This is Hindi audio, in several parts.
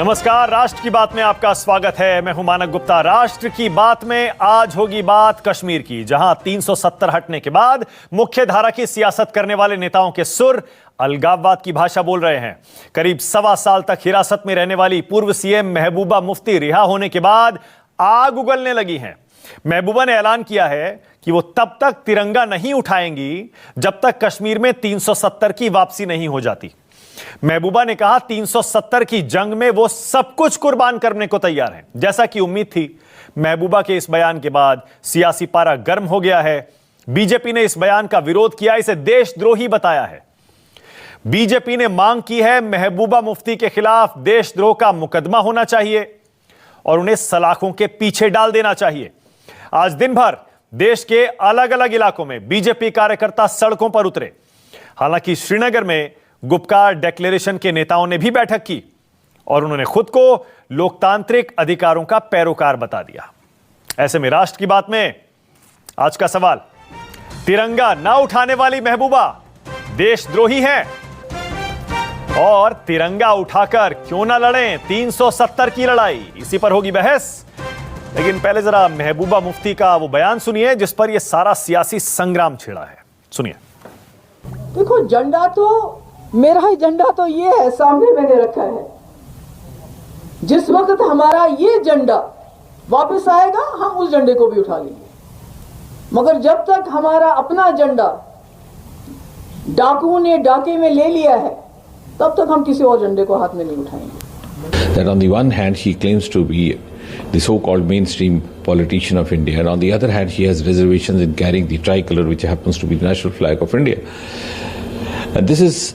नमस्कार, राष्ट्र की बात में आपका स्वागत है। मैं हूं मानक गुप्ता। राष्ट्र की बात में आज होगी बात कश्मीर की, जहां 370 हटने के बाद मुख्य धारा की सियासत करने वाले नेताओं के सुर अलगाववाद की भाषा बोल रहे हैं। करीब 1.25 साल तक हिरासत में रहने वाली पूर्व सीएम महबूबा मुफ्ती रिहा होने के बाद आग उगलने लगी है। महबूबा ने ऐलान किया है कि वो तब तक तिरंगा नहीं उठाएंगी जब तक कश्मीर में 370 की वापसी नहीं हो जाती। महबूबा ने कहा 370 की जंग में वो सब कुछ कुर्बान करने को तैयार हैं, जैसा कि उम्मीद थी। महबूबा के इस बयान के बाद सियासी पारा गर्म हो गया है। बीजेपी ने इस बयान का विरोध किया, इसे देशद्रोही बताया है। बीजेपी ने मांग की है महबूबा मुफ्ती के खिलाफ देशद्रोह का मुकदमा होना चाहिए और उन्हें सलाखों के पीछे डाल देना चाहिए। आज दिन भर देश के अलग अलग इलाकों में बीजेपी कार्यकर्ता सड़कों पर उतरे। हालांकि श्रीनगर में गुपकार डिक्लेरेशन के नेताओं ने भी बैठक की और उन्होंने खुद को लोकतांत्रिक अधिकारों का पैरोकार बता दिया। ऐसे में राष्ट्र की बात में आज का सवाल, तिरंगा ना उठाने वाली महबूबा देशद्रोही हैं और तिरंगा उठाकर क्यों ना लड़ें 370 की लड़ाई, इसी पर होगी बहस। लेकिन पहले जरा महबूबा मुफ्ती का वो बयान सुनिए जिस पर यह सारा सियासी संग्राम छिड़ा है। सुनिए। देखो, झंडा तो मेरा ही झंडा तो ये है, सामने मैंने रखा है। जिस वक्त हमारा ये झंडा वापस आएगा हम उस झंडे को भी उठा लेंगे, मगर जब तक हमारा अपना झंडा डाकुओं ने डाके में ले लिया है तब तक हम किसी और झंडे को हाथ में नहीं उठाएंगे। That on the one hand he claims to be the so-called mainstream politician of India, and on the other hand he has reservations in carrying the tricolor, which happens to be the national flag of India. And this is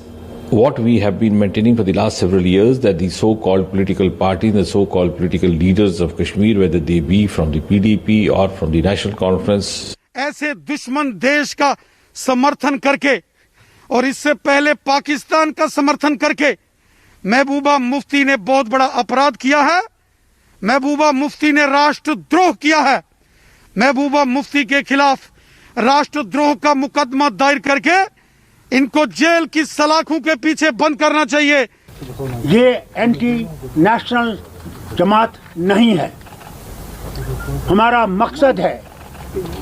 what we have been maintaining for the last several years, that the so-called political parties, the so-called political leaders of Kashmir, whether they be from the PDP or from the National Conference, ऐसे दुश्मन देश का समर्थन करके और इससे पहले पाकिस्तान का समर्थन करके महबूबा मुफ्ती ने बहुत बड़ा अपराध किया है। महबूबा मुफ्ती ने राष्ट्रद्रोह किया है। महबूबा मुफ्ती के खिलाफ राष्ट्रद्रोह का मुकदमा दायर करके इनको जेल की सलाखों के पीछे बंद करना चाहिए। ये एंटी नेशनल जमात नहीं है। हमारा मकसद है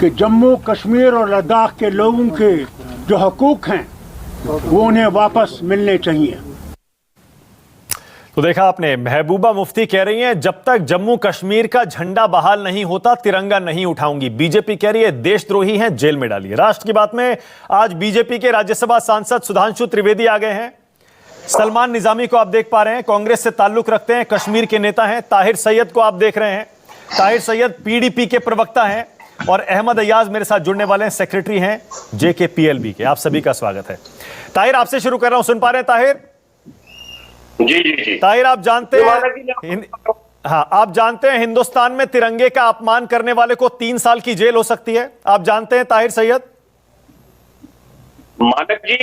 कि जम्मू कश्मीर और लद्दाख के लोगों के जो हकूक हैं वो उन्हें वापस मिलने चाहिए। तो देखा आपने, महबूबा मुफ्ती कह रही हैं जब तक जम्मू कश्मीर का झंडा बहाल नहीं होता तिरंगा नहीं उठाऊंगी। बीजेपी कह रही है देशद्रोही हैं, जेल में डालिए। राष्ट्र की बात में आज बीजेपी के राज्यसभा सांसद सुधांशु त्रिवेदी आ गए हैं। सलमान निजामी को आप देख पा रहे हैं, कांग्रेस से ताल्लुक रखते हैं, कश्मीर के नेता हैं। ताहिर सैयद को आप देख रहे हैं, ताहिर सैयद पीडीपी के प्रवक्ता हैं। और अहमद अय्याज मेरे साथ जुड़ने वाले हैं, सेक्रेटरी हैं जेकेपीएलबी के। आप सभी का स्वागत है। ताहिर, आपसे शुरू कर रहा हूं। सुन पा रहे हैं ताहिर? जी। ताहिर, आप जानते हैं, हाँ, आप जानते हैं हिंदुस्तान में तिरंगे का अपमान करने वाले को 3 साल की जेल हो सकती है। आप जानते हैं ताहिर सैयद? मानक जी,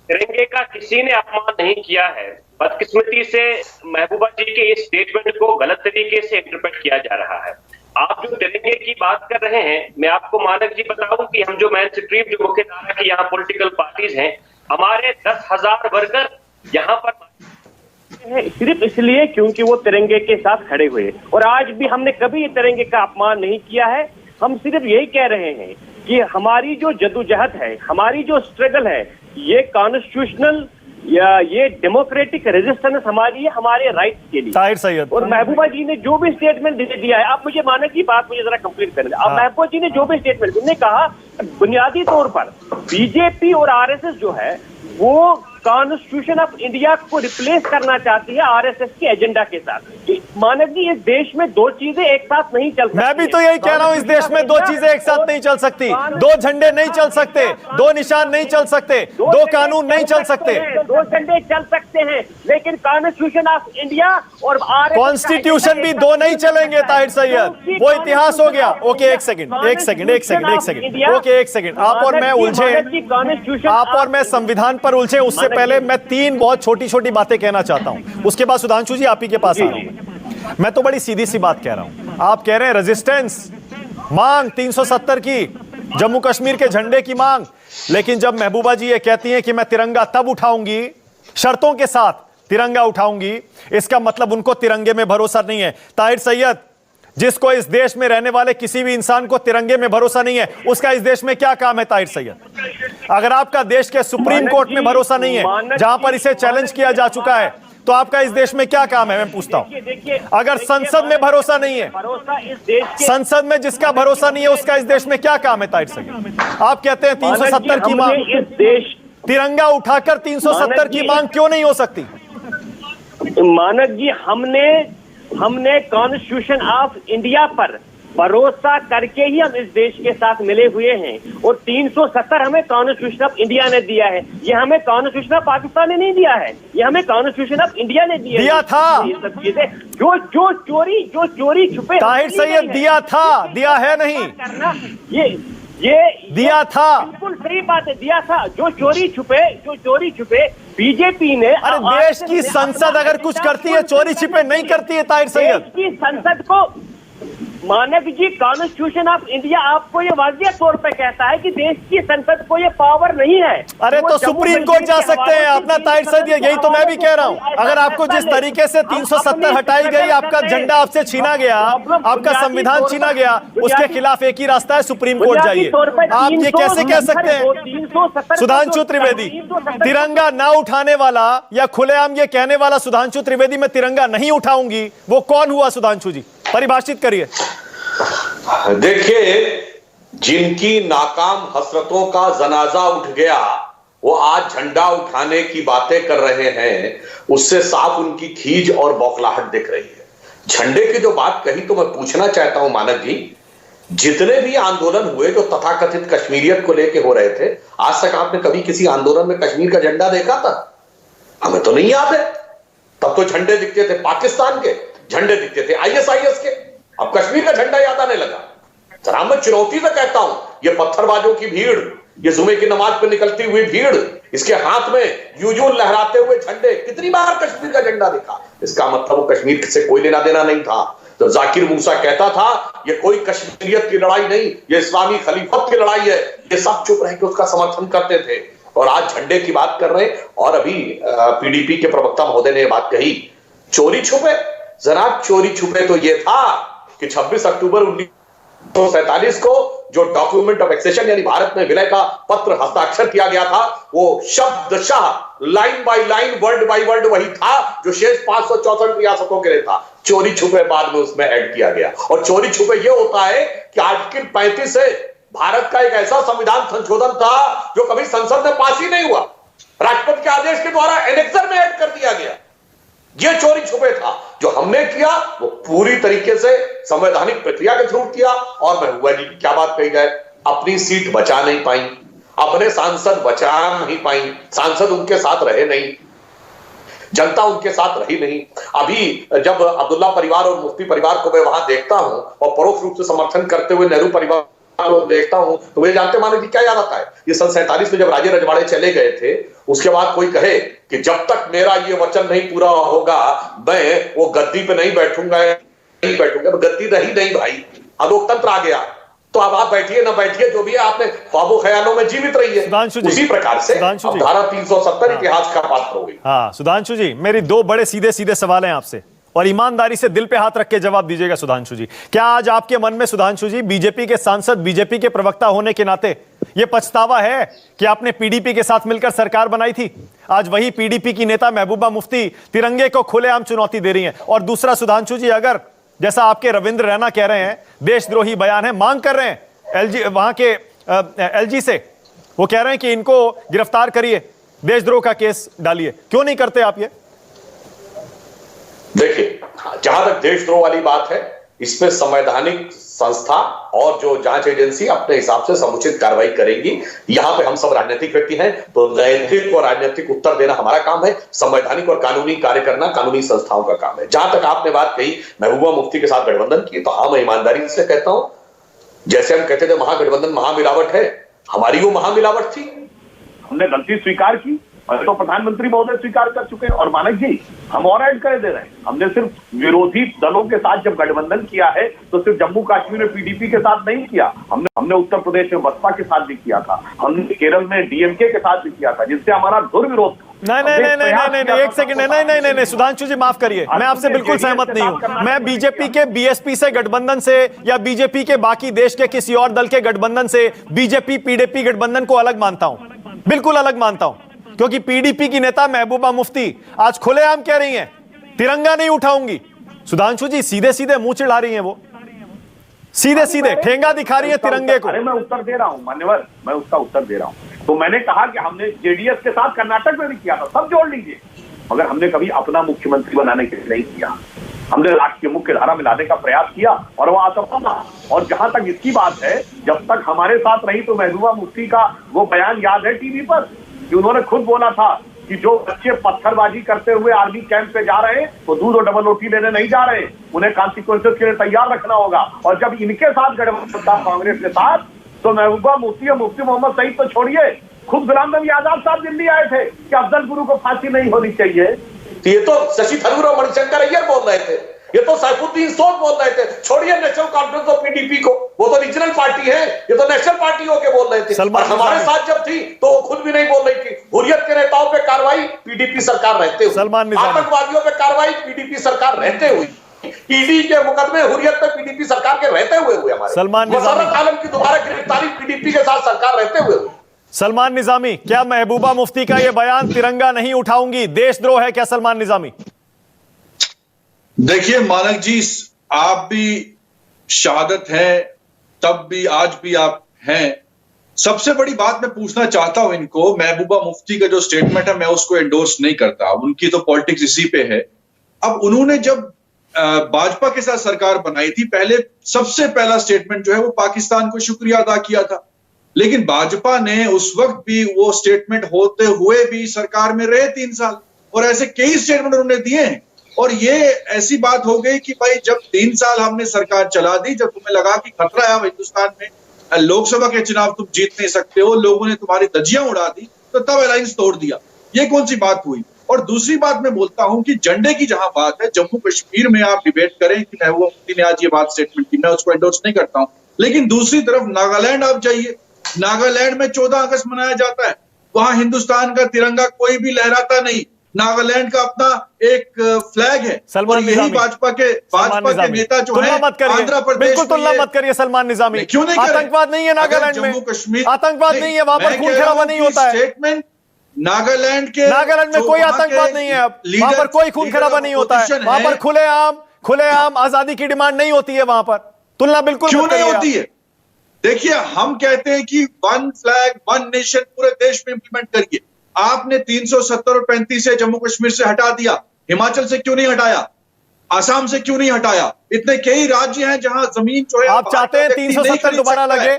तिरंगे का किसी ने अपमान नहीं किया है। बदकिस्मती से महबूबा जी के इस स्टेटमेंट को गलत तरीके से इंटरप्रेट किया जा रहा है। आप जो तिरंगे की बात कर रहे हैं, मैं आपको मानक जी बताऊं कि हम जो मेन स्ट्रीम जो मुख्य धारा की यहाँ पॉलिटिकल पार्टीज हैं, हमारे 10,000 वर्कर यहाँ पर सिर्फ इसलिए क्योंकि वो तिरंगे के साथ खड़े हुए। और आज भी हमने कभी तिरंगे का अपमान नहीं किया है। हम सिर्फ यही कह रहे हैं कि हमारी जो जद्दोजहद है, हमारी जो स्ट्रगल है, ये कॉन्स्टिट्यूशनल या ये डेमोक्रेटिक रेजिस्टेंस हमारी है, हमारे राइट्स के लिए। ताहिर सैयद, और महबूबा जी ने जो भी स्टेटमेंट दे दिया है, आप मुझे मानक की बात मुझे जरा कंप्लीट करें। अब महबूबा जी ने जो भी स्टेटमेंट, उन्होंने कहा बुनियादी तौर पर बीजेपी और आरएसएस जो है वो कॉन्स्टिट्यूशन ऑफ इंडिया को रिप्लेस करना चाहती है आरएसएस के एजेंडा के साथ। मानक जी, इस देश में दो चीजें एक साथ नहीं चल सकती। मैं भी तो यही कह रहा हूं, इस देश में दो चीजें एक साथ नहीं चल सकती। दो झंडे नहीं चल सकते, दो निशान नहीं चल सकते, दो कानून नहीं चल सकते। दो झंडे चल सकते हैं लेकिन कॉन्स्टिट्यूशन ऑफ इंडिया और कॉन्स्टिट्यूशन भी दो नहीं चलेंगे ताहिर सैयद, वो इतिहास हो गया। ओके, एक सेकंड। ओके, एक सेकंड। आप और मैं उलझे, आप और मैं संविधान पर उलझे। उससे पहले मैं 3 बहुत छोटी छोटी बातें कहना चाहता हूं, उसके बाद सुधांशु जी आप ही के पास आ रहा हूं। मैं तो बड़ी सीधी सी बात कह रहा हूं। आप कह रहे हैं रेजिस्टेंस, मांग 370 की, जम्मू कश्मीर के झंडे की मांग, लेकिन जब महबूबा जी ये कहती हैं कि मैं तिरंगा तब उठाऊंगी शर्तों के साथ तिरंगा उठाऊंगी, इसका मतलब उनको तिरंगे में भरोसा नहीं है। ताहिर सैयद, जिसको इस देश में रहने वाले किसी भी इंसान को तिरंगे में भरोसा नहीं है, उसका इस देश में क्या काम है? ताहिर सैयद, अगर आपका देश के सुप्रीम कोर्ट में भरोसा नहीं है, जहां पर इसे चैलेंज किया जा चुका है, तो आपका इस देश में क्या काम है? मैं पूछता हूं। अगर संसद में भरोसा नहीं है, संसद में जिसका भरोसा नहीं है, उसका इस देश में क्या काम है? ताहिर सैयद, आप कहते हैं 370 की मांग, तिरंगा उठाकर 370 की मांग क्यों नहीं हो सकती? मानक जी, हमने कॉन्स्टिट्यूशन ऑफ इंडिया पर भरोसा करके ही हम इस देश के साथ मिले हुए हैं, और 370 हमें कॉन्स्टिट्यूशन ऑफ इंडिया ने दिया है। ये हमें कॉन्स्टिट्यूशन ऑफ पाकिस्तान ने नहीं दिया है, ये हमें कॉन्स्टिट्यूशन ऑफ इंडिया ने दिया था। ये सब चीजें जो चोरी छुपे, ताहिर सैयद, दिया है नहीं करना, ये दिया था, बिल्कुल सही बात है, दिया था। जो चोरी छुपे बीजेपी ने, अरे देश की संसद अगर कुछ करती है, चोरी छिपे नहीं करती है। ताहिर सैयद, देश की संसद को, मानक जी, कॉन्स्टिट्यूशन ऑफ इंडिया आपको ये वाजिया तौर पे कहता है कि देश की संसद को ये पावर नहीं है। अरे तो सुप्रीम कोर्ट जा सकते हैं अपना। ताहिर सैयद, यही तो मैं भी कह रहा हूं। अगर आपको जिस तरीके से 370 हटाई गई, आपका झंडा आपसे छीना गया, आपका संविधान छीना गया, उसके खिलाफ एक ही रास्ता है, सुप्रीम कोर्ट जाइए। आप ये कैसे कह सकते हैं? सुधांशु त्रिवेदी, तिरंगा ना उठाने वाला या खुलेआम ये कहने वाला सुधांशु त्रिवेदी, मैं तिरंगा नहीं उठाऊंगी, वो कौन हुआ? सुधांशु जी, परिभाषित करिए। देखिए, जिनकी नाकाम हसरतों का जनाजा उठ गया, वो आज झंडा उठाने की बातें कर रहे हैं, उससे साफ उनकी खीज और बौखलाहट दिख रही है। झंडे की जो बात कही, तो मैं पूछना चाहता हूं मानक जी, जितने भी आंदोलन हुए जो तथाकथित कश्मीरियत को लेके हो रहे थे, आज तक आपने कभी किसी आंदोलन में कश्मीर का झंडा देखा था? हमें तो नहीं याद है। तब तो झंडे दिखते थे पाकिस्तान के, झंडे दिखते थे ISIS के, अब कश्मीर का झंडा याद आने लगा। जरा मैं चुनौती से कहता हूं, ये पत्थरबाजों की भीड़, ये जुमे की नमाज पर निकलती हुई भीड़, इसके हाथ में यूं लहराते हुए झंडे, कितनी बार कश्मीर का झंडा दिखा? इसका मतलब वो कश्मीर से कोई लेना देना नहीं था। तो जाकिर मूसा कहता था ये कोई कश्मीरियत की लड़ाई नहीं, ये इस्लामी खलीफत की लड़ाई है, ये सब चुप रह के उसका समर्थन करते थे, और आज झंडे की बात कर रहे हैं। और अभी PDP के प्रवक्ता महोदय ने बात कही, चोरी छुपे। जनाब, चोरी छुपे तो ये था कि 26 अक्टूबर 1947 को जो डॉक्यूमेंट ऑफ एक्सेशन यानी भारत में विलय का पत्र हस्ताक्षर किया गया था, वो शब्दशः line by line, word by word वही था जो शेष 564 रियासतों के लिए था। चोरी छुपे बाद में उसमें ऐड किया गया। और चोरी छुपे ये होता है कि आर्टिकल 35 से भारत का एक ऐसा संविधान संशोधन था जो कभी संसद में पास ही नहीं हुआ, राष्ट्रपति के आदेश के द्वारा एनेक्सर में ऐड कर दिया गया। ये चोरी छुपे था। जो हमने किया वो पूरी तरीके से संवैधानिक प्रक्रिया के थ्रू किया। और महबूबा जी की क्या बात कही जाए, अपनी सीट बचा नहीं पाई, अपने सांसद बचा नहीं पाई, सांसद उनके साथ रहे नहीं, जनता उनके साथ रही नहीं। अभी जब अब्दुल्ला परिवार और मुफ्ती परिवार को मैं वहां देखता हूं और परोक्ष रूप से समर्थन करते हुए नेहरू परिवार को देखता हूं, तो मुझे जानते माने क्या याद आता है? ये सन 47 में जब राजे रजवाड़े चले गए थे, उसके बाद कोई कहे कि जब तक मेरा ये वचन नहीं पूरा होगा मैं वो गद्दी पे नहीं बैठूंगा, तो गद्दी रही नहीं भाई, अलोकतंत्र आ गया। तो अब आप बैठिए ना बैठिए, जो भी है आपने ख्वाबो ख्यालों में जीवित रही है। उसी प्रकार से अब धारा 370 इतिहास का पात्र हो गई। हाँ सुधांशु जी, मेरी दो बड़े सीधे सीधे सवाल हैं आपसे, और ईमानदारी से दिल पे हाथ रख के जवाब दीजिएगा सुधांशु जी। क्या आज आपके मन में सुधांशु जी, बीजेपी के सांसद, बीजेपी के प्रवक्ता होने के नाते यह पछतावा है कि आपने पीडीपी के साथ मिलकर सरकार बनाई थी? आज वही पीडीपी की नेता महबूबा मुफ्ती तिरंगे को खुलेआम चुनौती दे रही हैं। और दूसरा सुधांशु जी, अगर जैसा आपके रविंद्र रैना कह रहे हैं देशद्रोही बयान है, मांग कर रहे हैं एलजी, वहां के एलजी से, वो कह रहे हैं कि इनको गिरफ्तार करिए, देशद्रोह का केस डालिए, क्यों नहीं करते आप ये? देखिए, जहां तक देशद्रोह वाली बात है, इसमें संवैधानिक संस्था और जो जांच एजेंसी अपने हिसाब से समुचित कार्रवाई करेगी। यहां पे हम सब राजनीतिक व्यक्ति हैं, तो नैतिक और राजनीतिक उत्तर देना हमारा काम है, संवैधानिक और कानूनी कार्य करना कानूनी संस्थाओं का काम है। जहां तक आपने बात कही महबूबा मुफ्ती के साथ गठबंधन की, तो हाँ, मैं ईमानदारी से कहता हूं, जैसे हम कहते थे महागठबंधन महामिलावट है, हमारी वो महामिलावट थी, हमने गलती स्वीकार की और तो प्रधानमंत्री महोदय स्वीकार कर चुके हैं। और मानक जी, हम और ऐड कर दे रहे हैं, हमने सिर्फ विरोधी दलों के साथ जब गठबंधन किया है तो सिर्फ जम्मू कश्मीर में पीडीपी के साथ नहीं किया, हमने उत्तर प्रदेश में बसपा के साथ भी किया था, हमने केरल में डीएमके के साथ भी किया था, जिससे हमारा दुर्विरोध था। नहीं, एक सेकंड, नहीं, सुधांशु जी माफ करिए, मैं आपसे बिल्कुल सहमत नहीं हूं। मैं बीजेपी के बीएसपी से गठबंधन से या बीजेपी के बाकी देश के किसी और दल के गठबंधन से बीजेपी पीडीपी गठबंधन को अलग मानता हूं, बिल्कुल अलग मानता हूं, क्योंकि पीडीपी की नेता महबूबा मुफ्ती आज खुलेआम कह रही हैं तिरंगा नहीं उठाऊंगी। सुधांशु जी सीधे सीधे मुंह चिढ़ा रही हैं, वो सीधे सीधे ठेंगा दिखा रही है तिरंगे को। अरे मैं उत्तर दे रहा हूं मान्यवर, मैं उसका उत्तर दे रहा हूं। तो मैंने कहा कि हमने जेडीएस के साथ कर्नाटक में भी किया था, सब जोड़ लीजिए, मगर हमने कभी अपना मुख्यमंत्री बनाने के लिए नहीं किया। हमने राष्ट्र की मुख्य धारा में लाने का प्रयास किया और वह असफल था। और जहां तक इसकी बात है, जब तक हमारे साथ रही तो महबूबा मुफ्ती का वो बयान याद है टीवी पर कि उन्होंने खुद बोला था कि जो बच्चे पत्थरबाजी करते हुए आर्मी कैंप पे जा रहे हैं वो दूध और डबल रोटी लेने नहीं जा रहे, उन्हें कॉन्सिक्वेंसेस के लिए तैयार रखना होगा। और जब इनके साथ गठबंधन था कांग्रेस के साथ, तो महबूबा मुफ्ती और मुफ्ती मोहम्मद सईद तो छोड़िए, खुद गुलाम नबी आजाद साहब दिल्ली आए थे कि अफजल गुरु को फांसी नहीं होनी चाहिए। ये तो शशि थरूर और मणिशंकर अय्यर बोल रहे थे, ये तो सैफुद्दीन सोद बोल रहे थे। छोड़िए नेशनल कॉन्फ्रेंस ऑफ पीडीपी को, वो तो रीजनल पार्टी है, ये तो नेशनल पार्टी होके बोल रहे थे। और हमारे साथ जब थी तो वो खुद भी नहीं बोल रही थी। हुर्रियत के नेताओं पे कार्रवाई पीडीपी सरकार रहते हुए, आतंकवादियों पे कार्रवाई पीडीपी सरकार रहते हुए, ईडी के मुकदमे हुर्रियत पे पीडीपी सरकार के रहते हुए हमारे मुशर्रफ आलम की दोबारा गिरफ्तारी पीडीपी के साथ सरकार रहते हुए। सलमान निजामी, क्या महबूबा मुफ्ती का यह बयान तिरंगा नहीं उठाऊंगी देशद्रोह है क्या? सलमान निजामी, देखिए मानक जी, आप भी शहादत हैं, तब भी आज भी आप हैं। सबसे बड़ी बात मैं पूछना चाहता हूं इनको, महबूबा मुफ्ती का जो स्टेटमेंट है मैं उसको एंडोर्स नहीं करता, उनकी तो पॉलिटिक्स इसी पे है। अब उन्होंने जब भाजपा के साथ सरकार बनाई थी, पहले सबसे पहला स्टेटमेंट जो है वो पाकिस्तान को शुक्रिया अदा किया था, लेकिन भाजपा ने उस वक्त भी वो स्टेटमेंट होते हुए भी सरकार में रहे 3 साल, और ऐसे कई स्टेटमेंट उन्होंने दिए हैं। और ये ऐसी बात हो गई कि भाई जब 3 साल हमने सरकार चला दी, जब तुम्हें लगा कि खतरा है हिंदुस्तान में, लोकसभा के चुनाव तुम जीत नहीं सकते हो, लोगों ने तुम्हारी धज्जियां उड़ा दी, तो तब अलायंस तोड़ दिया। ये कौन सी बात हुई? और दूसरी बात मैं बोलता हूं कि झंडे की जहां बात है, जम्मू कश्मीर में आप डिबेट करें कि महबूबा मुफ्ती ने आज ये बात स्टेटमेंट की, मैं उसको एंडोर्स नहीं करता हूं, लेकिन दूसरी तरफ नागालैंड आप जाइए, नागालैंड में 14 अगस्त मनाया जाता है, वहां हिंदुस्तान का तिरंगा कोई भी लहराता नहीं, नागालैंड का अपना एक फ्लैग है। और यही भाजपा के नेता जो है आंध्र प्रदेश, बिल्कुल तुलना मत करिए सलमान निजामी, क्यों नहीं? आतंकवाद नहीं है नागालैंड में, जम्मू कश्मीर आतंकवाद नहीं है, वहां पर खून खराबा नहीं होता है। स्टेटमेंट नागालैंड में कोई आतंकवाद नहीं है, वहां पर कोई खून खराबा नहीं होता है, वहां पर खुलेआम आजादी की डिमांड नहीं होती है। वहां पर तुलना बिल्कुल क्यों नहीं होती है? देखिए, हम कहते हैं कि 1 फ्लैग 1 नेशन पूरे देश में इंप्लीमेंट करिए। आपने 370 और 35 से जम्मू कश्मीर से हटा दिया, हिमाचल से क्यों नहीं हटाया, आसाम से क्यों नहीं हटाया? इतने कई राज्य हैं जहां जमीन जो है, आप चाहते हैं 370 दोबारा लगे?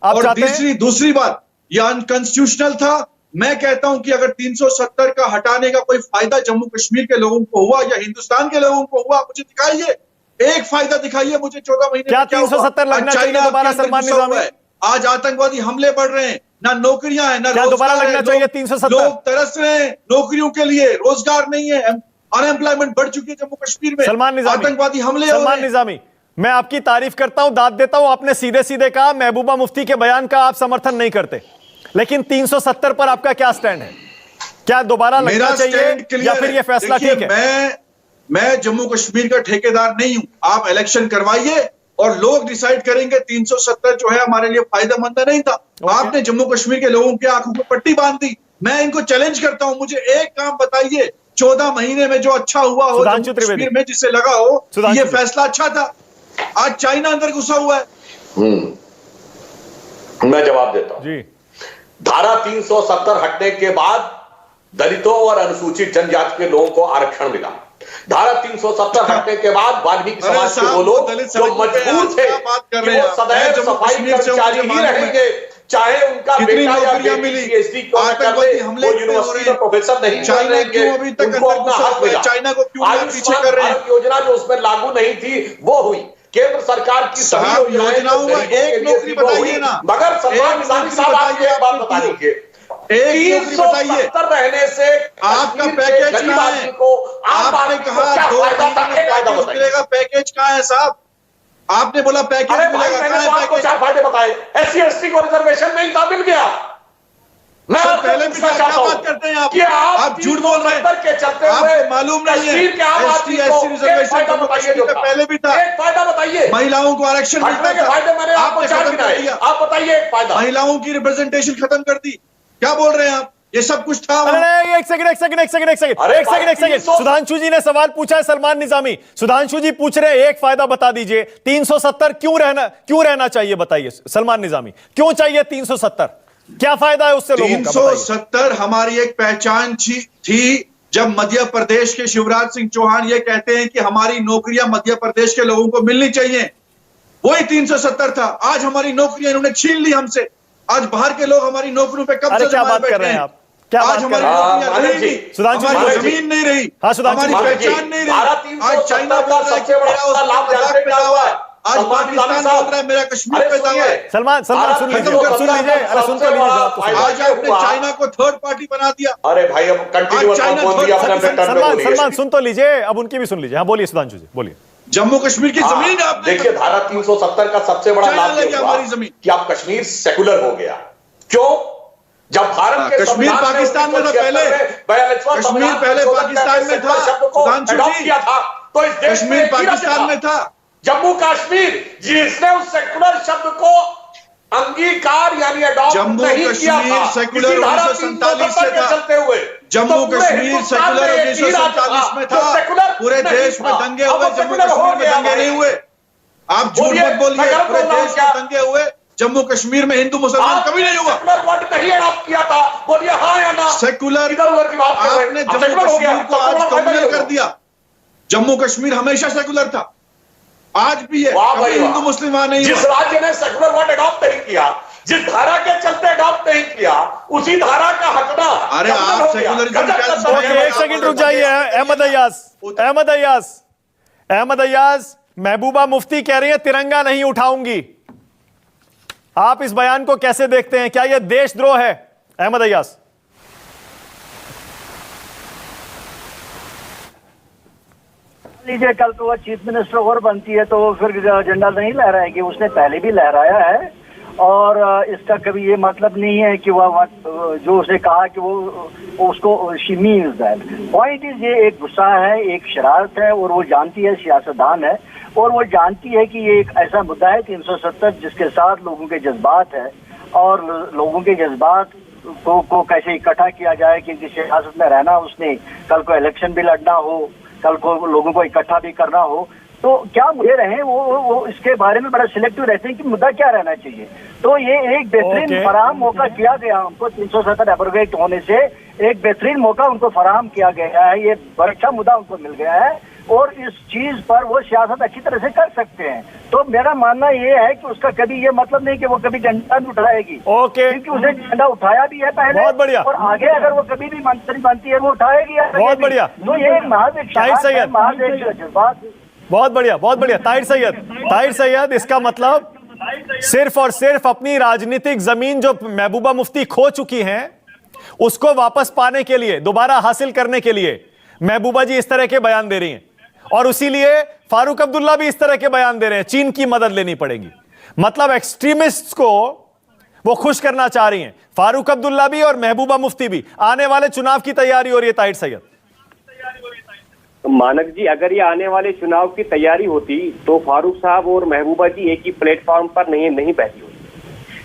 और दूसरी बात, यह अनकॉन्स्टिट्यूशनल था। मैं कहता हूं कि अगर 370 का हटाने का कोई फायदा जम्मू कश्मीर के लोगों को हुआ या हिंदुस्तान के लोगों को हुआ, मुझे दिखाइए, एक फायदा दिखाइए मुझे। 14 महीने क्या 370 लगना चाहिए दोबारा? सलमान निजामी, आज आतंकवादी हमले बढ़ रहे हैं, ना नौकरियां हैं, ना दोबारा लगना चाहिए 370? लोग तरस रहे हैं नौकरियों के लिए, रोजगार नहीं है, अनएम्प्लॉयमेंट बढ़ चुकी है जम्मू कश्मीर में। सलमान निजामी, आतंकवादी हमले। सलमान निजामी, मैं आपकी तारीफ करता हूं, दाद देता हूं, आपने सीधे सीधे कहा महबूबा मुफ्ती के बयान का आप समर्थन नहीं करते, लेकिन 370 पर आपका क्या स्टैंड है? क्या दोबारा लगना चाहिए या फिर यह फैसला ठीक है? मैं जम्मू कश्मीर का ठेकेदार नहीं हूं, आप इलेक्शन करवाइए और लोग डिसाइड करेंगे। 370 जो है हमारे लिए फायदेमंद नहीं था। आपने जम्मू कश्मीर के लोगों की आंखों को पट्टी बांध दी। मैं इनको चैलेंज करता हूं, मुझे एक काम बताइए 14 महीने में जो अच्छा हुआ हो जम्मू कश्मीर में, जिससे लगा हो ये फैसला अच्छा था। आज चाइना अंदर घुसा हुआ है। मैं जवाब देता हूं जी। धारा 370 हटने के बाद दलितों और अनुसूचित जनजाति के लोगों को आरक्षण मिला। धारा 370 हटने के बाद वाल्मीकि समाज के वो लोग जो मजबूर थे कि वो सदैव सफाई कर्मचारी ही रहेंगे, चाहे उनका बेटा या बेटी पीएचडी क्यों न कर ले, वो यूनिवर्सिटी में प्रोफेसर नहीं बन रहेंगे, उनको अपना हक मिला। आयुष्मान योजना जो उसमें लागू नहीं थी वो हुई, केंद्र सरकार की सभी योजनाओं में एक नौकरी बताइए ना। मगर सलमान निजामी साहब, आपको एक बात बता दीजिए, 370 रहने से आपका पैकेज कहां है? आपने कहा 2 मिलेगा, पैकेज कहां है साहब? आपने बोला पैकेज मिलेगा, मैंने तो आपको 4 फायदे बताए। SC ST को रिजर्वेशन नहीं था, मिल गया। मैं सर, पहले भी क्या बात करते हैं आप झूठ बोल रहे हैं के चलते हुए आपको मालूम नहीं है कश्मीर के आम आदमी को ST रिजर्वेशन एक फायदा बताइए जो पहले भी था। एक फायदा बताइए। महिलाओं को आरक्षण मिलता के फायदे मैंने था, आपको आपने चार खत्म कर गिनाए, दिया। आप बताइए एक फायदा। महिलाओं की रिप्रेजेंटेशन खत्म कर दी। क्या बोल रहे हैं आप? ये सब कुछ था अरे वहाँ। नहीं, एक सेकंड। सुधांशु जी ने सवाल पूछा है, सलमान निजामी। सुधांशु जी पूछ रहे हैं, एक फायदा बता दीजिए, 370 क्यों रहना चाहिए, बताइए सलमान निजामी, क्यों चाहिए 370? क्या फायदा है उससे लोगों का? 370 हमारी एक पहचान थी। जब मध्य प्रदेश के शिवराज सिंह चौहान ये कहते हैं कि हमारी नौकरियां मध्य प्रदेश के लोगों को मिलनी चाहिए, वही 370 था। आज हमारी नौकरियां इन्होंने छीन ली हमसे। आज बाहर के लोग हमारी नौकरियों पे कब्जा क्या जमाए बात कर रहे हैं आप? क्या आज बात कर हमारी रहे हैं? नौकरियां नहीं रही, सुधांशु जी, हमारी जमीन नहीं रही, हाँ, सुधांशु हमारी जी, पहचान नहीं रही। आज चाइना बोल रहा है कि मेरा उस लाभ लद्दाख पे दावा है, आज पाकिस्तान बोल रहा है मेरा कश्मीर पे दावा है। सलमान सुन लीजिए, अरे सुन तो लीजिए। आज आपने चाइना को थर्ड पार्टी बना दिया। अरे भाई अब कंटिन्यू सलमान सुन तो लीजिए, अब उनकी भी सुन लीजिए। हाँ बोलिए सुधांशु जी, बोलिए। जम्मू कश्मीर की जमीन आप देखिए, धारा 370 का सबसे बड़ा लाभ हमारी जमीन कि आप कश्मीर सेकुलर हो गया। क्यों? जब भारत के कश्मीर पाकिस्तान में था पहले, कश्मीर पहले पाकिस्तान में था, सुधांशु जी, तो इस देश कश्मीर पाकिस्तान में था। जम्मू कश्मीर जिसने उस सेकुलर शब्द को अंगीकार यानी अडॉप्ट जम्मू नहीं किया कश्मीर था, सेकुलर 1947 से था। चलते हुए जम्मू कश्मीर सेकुलर 1947 में था। पूरे देश में दंगे हुए, जम्मू कश्मीर में दंगे नहीं हुए। आप झूठ मत बोलिए, पूरे देश में दंगे हुए, जम्मू कश्मीर में हिंदू मुसलमान कभी नहीं हुआ। सेकुलर वर्ड नहीं अडॉप्ट किया था, बोलिए हाँ या ना। सेकुलर इधर उधर की बात कर रहे हैं। आपने अब जम्मू सेकुलर हो गया, कश्मीर को तो आज बड़ा फायदा कम्युनल नहीं कर होगा। दिया। जम्मू कश्मीर हमेशा सेकुलर था, आज भी है, वाह भाई कभी वाह। हिंदू मुस्लिम वहां नहीं जिस हुआ। राज्य ने सेकुलर वर्ड अडॉप्ट नहीं किया, जिस धारा के चलते अडॉप्ट नहीं किया, उसी धारा का हकना अरे आप सेकुलरिज्म ओके, एक सेकंड रुक जाइए। अहमद अय्याज, महबूबा मुफ्ती कह रही है तिरंगा नहीं उठाऊंगी। आप इस बयान को कैसे देखते हैं? क्या यह देशद्रोह है? अहमद अय्याज। लीजिए, कल तो वह चीफ मिनिस्टर और बनती है तो वो फिर झंडा नहीं लहराएगी। उसने पहले भी लहराया है और इसका कभी ये मतलब नहीं है कि वह जो उसने कहा कि वो उसको she means that. Point is ये एक गुस्सा है, एक शरारत है और वो जानती है, सियासतदान है और वो जानती है कि ये एक ऐसा मुद्दा है 370 जिसके साथ लोगों के जज्बात है और लोगों के जज्बात को कैसे इकट्ठा किया जाए, क्योंकि सियासत में रहना, उसने कल को इलेक्शन भी लड़ना हो, कल को लोगों को इकट्ठा भी करना हो, तो क्या मुद्दे रहे वो इसके बारे में बड़ा सिलेक्टिव रहते हैं कि मुद्दा क्या रहना चाहिए। तो ये एक बेहतरीन फराहम मौका किया गया उनको, 370 एब्रोगेट होने से एक बेहतरीन मौका उनको फराहम किया गया है। ये बड़ा अच्छा मुद्दा उनको मिल गया है और इस चीज पर वो सियासत अच्छी तरह से कर सकते हैं। तो मेरा मानना ये है कि उसका कभी ये मतलब नहीं कि वो कभी झंडा नहीं उठाएगी, क्योंकि उसने झंडा उठाया भी है पहले। बहुत बढ़िया। और आगे अगर वो कभी भी मंत्री बनती है वो उठाएगी। बहुत बढ़िया। तो ये महज एक जज्बात। बहुत बढ़िया। ताहिर सैयद, इसका मतलब सिर्फ और सिर्फ अपनी राजनीतिक जमीन जो महबूबा मुफ्ती खो चुकी हैं उसको वापस पाने के लिए, दोबारा हासिल करने के लिए महबूबा जी इस तरह के बयान दे रही हैं और उसीलिए फारूक अब्दुल्ला भी इस तरह के बयान दे रहे हैं। चीन की मदद लेनी पड़ेगी, मतलब एक्सट्रीमिस्ट को वो खुश करना चाह रही हैं। फारूक अब्दुल्ला भी और महबूबा मुफ्ती भी। आने वाले चुनाव की तैयारी हो रही है ताहिर सैयद। मानक जी, अगर ये आने वाले चुनाव की तैयारी होती तो फारूक साहब और महबूबा जी एक ही प्लेटफॉर्म पर नहीं बैठी होती।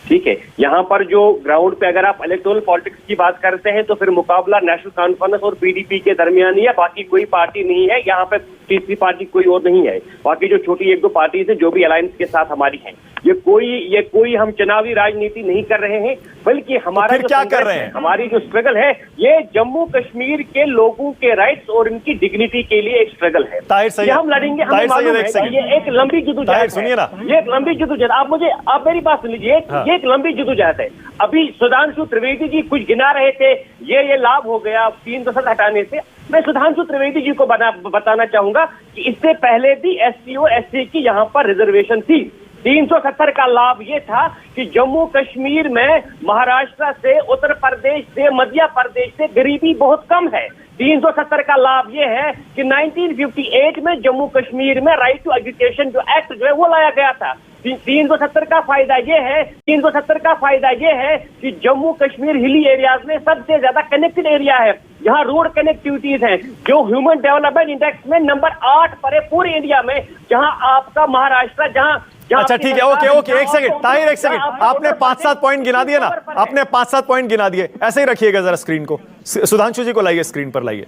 ठीक है, यहाँ पर जो ग्राउंड पे अगर आप इलेक्टोरल पॉलिटिक्स की बात करते हैं तो फिर मुकाबला नेशनल कॉन्फ्रेंस और पीडीपी के दरमियान ही है, बाकी कोई पार्टी नहीं है। यहाँ पे तीसरी पार्टी कोई और नहीं है। बाकी जो छोटी एक दो पार्टीज है जो भी अलायंस के साथ हमारी है, ये कोई हम चुनावी राजनीति नहीं कर रहे हैं, बल्कि हमारा तो क्या कर रहे हैं? हमारी जो स्ट्रगल है ये जम्मू कश्मीर के लोगों के राइट्स और इनकी डिग्निटी के लिए एक स्ट्रगल है। ये हम लड़ेंगे, हमें मालूम है ये एक लंबी जद्दोजहद सुनिए ना, ये एक लंबी जद्दोजहद। आप मेरी बात सुन लीजिए, ये एक लंबी जद्दोजहद है। अभी सुधांशु त्रिवेदी जी कुछ गिना रहे थे, ये लाभ हो गया 3% हटाने से। मैं सुधांशु त्रिवेदी जी को बताना चाहूंगा कि इससे पहले भी SC और SC की यहाँ पर रिजर्वेशन थी। 370 का लाभ ये था कि जम्मू कश्मीर में महाराष्ट्र से, उत्तर प्रदेश से, मध्य प्रदेश से गरीबी बहुत कम है। 370 का लाभ ये है कि 1958 में जम्मू कश्मीर में राइट टू एजुकेशन जो एक्ट जो है वो लाया गया था। 370 का फायदा ये है, 370 का फायदा ये है कि जम्मू कश्मीर हिली एरियाज में सबसे ज्यादा कनेक्टेड एरिया है, जहां रोड कनेक्टिविटीज हैं, जो ह्यूमन डेवलपमेंट इंडेक्स में नंबर 8 पर है पूरे इंडिया में, जहां आपका महाराष्ट्र जहां अच्छा ठीक है, ओके एक सेकंड ताहिर, एक सेकंड, आपने 5-7 पॉइंट गिना दिए ना, आपने 5-7 पॉइंट गिना दिए, ऐसे ही रखिएगा जरा स्क्रीन को, सुधांशु जी को लाइए स्क्रीन पर लाइए।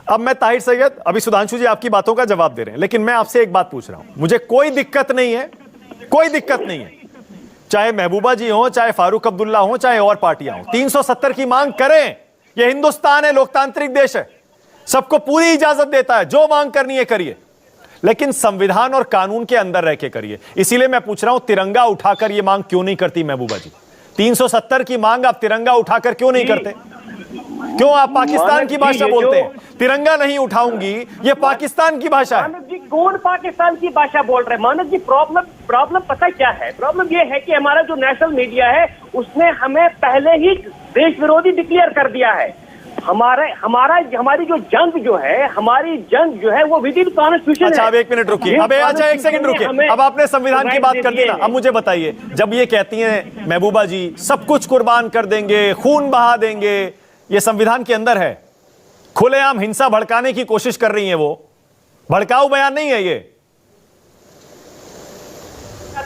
अब मैं ताहिर सैयद, अभी सुधांशु जी आपकी बातों का जवाब दे रहे हैं, लेकिन मैं आपसे एक बात पूछ रहा हूं, मुझे कोई दिक्कत नहीं है, कोई दिक्कत नहीं है, चाहे महबूबा जी हो, चाहे फारूक अब्दुल्ला हो, चाहे और पार्टियां हो, 370 की मांग करें, यह हिंदुस्तान है, लोकतांत्रिक देश है, सबको पूरी इजाजत देता है, जो मांग करनी है करिए, लेकिन संविधान और कानून के अंदर रह के करिए। इसीलिए मैं पूछ रहा हूं, तिरंगा उठाकर यह मांग क्यों नहीं करती महबूबा जी? 370 की मांग आप तिरंगा उठाकर क्यों नहीं करते? क्यों आप पाकिस्तान की भाषा बोलते हैं? तिरंगा नहीं उठाऊंगी, ये पाकिस्तान की भाषा है। मानव जी, कौन पाकिस्तान की भाषा बोल रहे हैं? मानव जी, प्रॉब्लम पता क्या है? प्रॉब्लम ये है कि हमारा जो नेशनल मीडिया है उसने हमें पहले ही देश विरोधी डिक्लेयर कर दिया है। हमारी जो जंग जो है वो विद इन कॉन्स्टिट्यूशन। अच्छा, अब 1 मिनट रुकिए, अब अच्छा 1 सेकंड रुकिए, अब आपने संविधान की बात कर दी ना, अब मुझे बताइए, जब ये कहती हैं महबूबा जी सब कुछ कुर्बान कर देंगे, खून बहा देंगे, ये संविधान के अंदर है, खुलेआम हिंसा भड़काने की कोशिश कर रही है, वो भड़काऊ बयान नहीं है ये।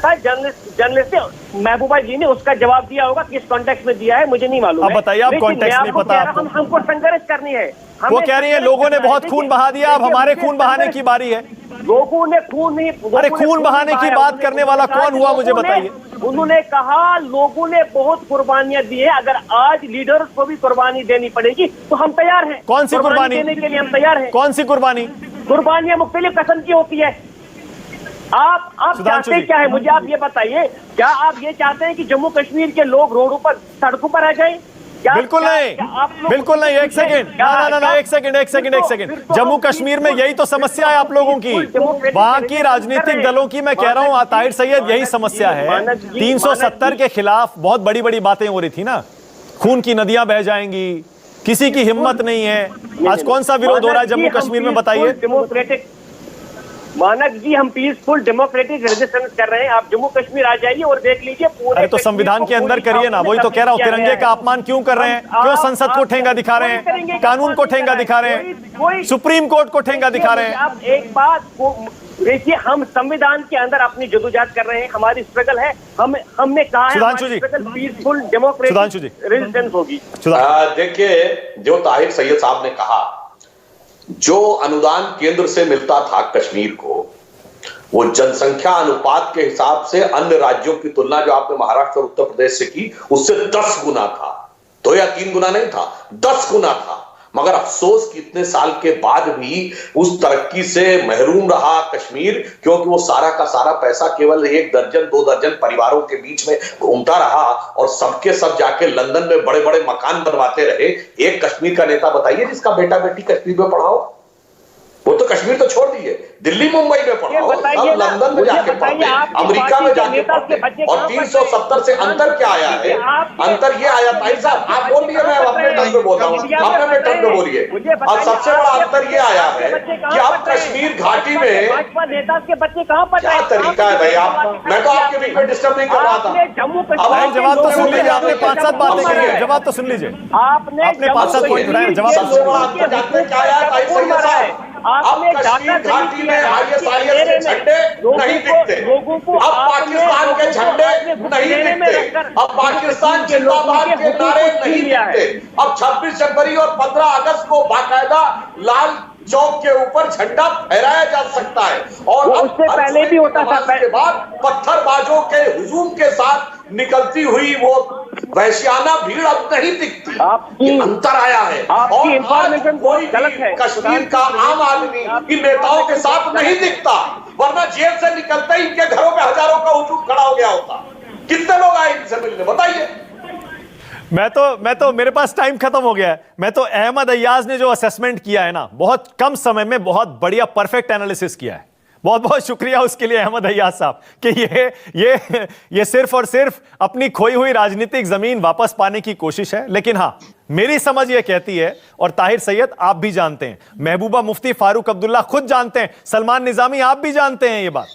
जर्नलिस्ट महबूबा जी ने उसका जवाब दिया होगा, किस कॉन्टेक्स्ट में दिया है मुझे नहीं मालूम। अब बताइए, आप कॉन्टेक्स्ट नहीं पता आपको? हमको संघर्ष करनी है। वो कह रही है लोगों ने बहुत खून बहा दिया, अब हमारे खून बहाने की बारी है। लोगों ने खून नहीं, अरे खून बहाने की बात करने वाला कौन हुआ मुझे बताइए? उन्होंने कहा लोगों ने बहुत कुर्बानियां दी है, अगर आज लीडर्स को भी कुर्बानी देनी पड़ेगी तो हम तैयार हैं। कौन सी कुर्बानी देने के लिए हम तैयार हैं। कौन सी कुर्बानी? कुर्बानियां मुख्तलिफ किस्म की होती है। आप चाहते क्या है मुझे आप ये बताइए, क्या आप ये चाहते हैं कि जम्मू कश्मीर के लोग रोडों पर सड़कों पर आ जाएं? बिल्कुल नहीं, बिल्कुल नहीं। एक सेकंड, ना, एक सेकंड। जम्मू कश्मीर में यही तो समस्या है आप लोगों की, वहां की राजनीतिक दलों की। मैं कह रहा हूं ताहिर सैयद, यही समस्या है। 370 के खिलाफ बहुत बड़ी बड़ी बातें हो रही थी ना, खून की नदियां बह जाएंगी, किसी की हिम्मत नहीं है। आज कौन सा विरोध हो रहा है जम्मू कश्मीर में बताइए? मानक जी, हम पीसफुल डेमोक्रेटिक रेजिस्टेंस कर रहे हैं। आप जम्मू कश्मीर आ जाइए और देख लीजिए पूरे। अरे तो संविधान के अंदर करिए ना, वही तो कह रहा हूं। तिरंगे का अपमान क्यों कर रहे हैं? क्यों संसद को ठेंगा दिखा रहे हैं? कानून को ठेंगा दिखा रहे हैं? सुप्रीम कोर्ट को ठेंगा दिखा रहे हैं? आप एक बात देखिए, हम संविधान के अंदर अपनी जदोजहद कर रहे हैं, हमारी स्ट्रगल है। हमने कहा है सुधांशु जी, पीसफुल डेमोक्रेटिक रेजिस्टेंस होगी। देखिए, जो ताहिर सैयद साहब ने कहा, जो अनुदान केंद्र से मिलता था कश्मीर को, वो जनसंख्या अनुपात के हिसाब से अन्य राज्यों की तुलना जो आपने महाराष्ट्र और उत्तर प्रदेश से की, उससे 10 गुना था। 2 या 3 गुना नहीं था, 10 गुना था। मगर अफसोस कि इतने साल के बाद भी उस तरक्की से महरूम रहा कश्मीर, क्योंकि वो सारा का सारा पैसा केवल 1 दर्जन 2 दर्जन परिवारों के बीच में घूमता रहा और सबके सब जाके लंदन में बड़े बड़े मकान बनवाते रहे। एक कश्मीर का नेता बताइए जिसका बेटा बेटी कश्मीर में पढ़ा हो? वो तो कश्मीर तो छोड़ दीजिए, दिल्ली मुंबई में पढ़ा हो, सब लंदन में जाके पढ़ते, अमेरिका में जाके पढ़ते। और 370 से अंतर क्या आया है? अंतर ये आया, भाई साहब आप बोल दिए, मैं अपने टर्म पे बोल रहा हूँ, अपने टर्म पे बोलिए। और सबसे बड़ा अंतर ये आया है कि अब कश्मीर घाटी में भाजपा नेता के बच्चे कहाँ पर? क्या तरीका है भाई? आप, मैं तो आपके बीच में डिस्टर्ब नहीं कर रहा था। अब जवाब तो सुन लीजिए, आपने 5-7 बातें करी है, जवाब तो सुन लीजिए। आपने 5-7 पॉइंट उठाए, जवाब सबसे बड़ा अंतर जानते क्या आया ताहिर सैयद साहब? अब कश्मीर घाटी में ISIS के झंडे नहीं दिखते, अब पाकिस्तान के झंडे नहीं दिखते, अब पाकिस्तान जिंदाबाद के नारे नहीं दिखते। अब 26 जनवरी और 15 अगस्त को बाकायदा लाल चौक के ऊपर झंडा फहराया जा सकता है। और उससे पहले भी होता था, के बाद पत्थरबाजों के हुजूम के साथ निकलती हुई वो वैश्याना भीड़ अब नहीं दिखती। अंतर आया है। और इंफॉर्मेशन कोई गलत है, कश्मीर का आम आदमी इन नेताओं के साथ नहीं दिखता, वरना जेल से निकलते ही इनके घरों में हजारों का हुजूम खड़ा हो गया होता। कितने लोग आए इनसे मिलने बताइए? मैं तो मेरे पास टाइम खत्म हो गया है। मैं तो अहमद अय्याज ने जो असेसमेंट किया है ना, बहुत कम समय में बहुत बढ़िया परफेक्ट एनालिसिस किया है। बहुत बहुत शुक्रिया उसके लिए अहमद अय्याज साहब कि ये सिर्फ और सिर्फ अपनी खोई हुई राजनीतिक जमीन वापस पाने की कोशिश है। लेकिन हां, मेरी समझ ये कहती है, और ताहिर सैयद आप भी जानते हैं, महबूबा मुफ्ती, फारूक अब्दुल्ला खुद जानते हैं, सलमान निजामी आप भी जानते हैं ये बात,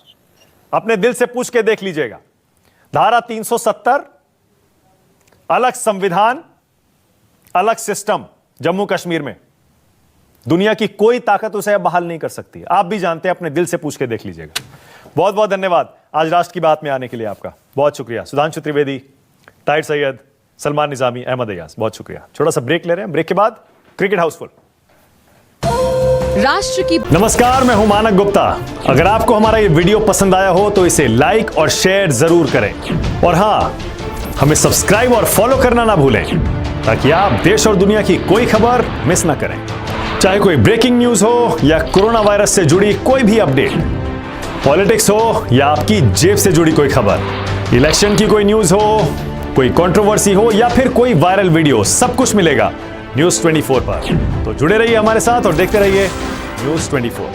अपने दिल से पूछ के देख लीजिएगा। धारा 370, अलग संविधान, अलग सिस्टम जम्मू कश्मीर में, दुनिया की कोई ताकत उसे अब बहाल नहीं कर सकती। आप भी जानते हैं, अपने दिल से पूछ के देख लीजिएगा। बहुत बहुत धन्यवाद आज राष्ट्र की बात में आने के लिए आपका, बहुत शुक्रिया। सुधांशु त्रिवेदी, ताहिर सैयद, सलमान निजामी, अहमद अयाज, बहुत शुक्रिया। छोटा सा ब्रेक ले रहे हैं, ब्रेक के बाद क्रिकेट हाउसफुल। राष्ट्र की नमस्कार, मैं हूं मानक गुप्ता। अगर आपको हमारा ये वीडियो पसंद आया हो तो इसे लाइक और शेयर जरूर करें, और हां, हमें सब्सक्राइब और फॉलो करना ना भूलें ताकि आप देश और दुनिया की कोई खबर मिस ना करें। चाहे कोई ब्रेकिंग न्यूज हो या कोरोना वायरस से जुड़ी कोई भी अपडेट, पॉलिटिक्स हो या आपकी जेब से जुड़ी कोई खबर, इलेक्शन की कोई न्यूज हो, कोई कंट्रोवर्सी हो या फिर कोई वायरल वीडियो, सब कुछ मिलेगा न्यूज़ 24 पर। तो जुड़े रहिए हमारे साथ और देखते रहिए न्यूज़ 24।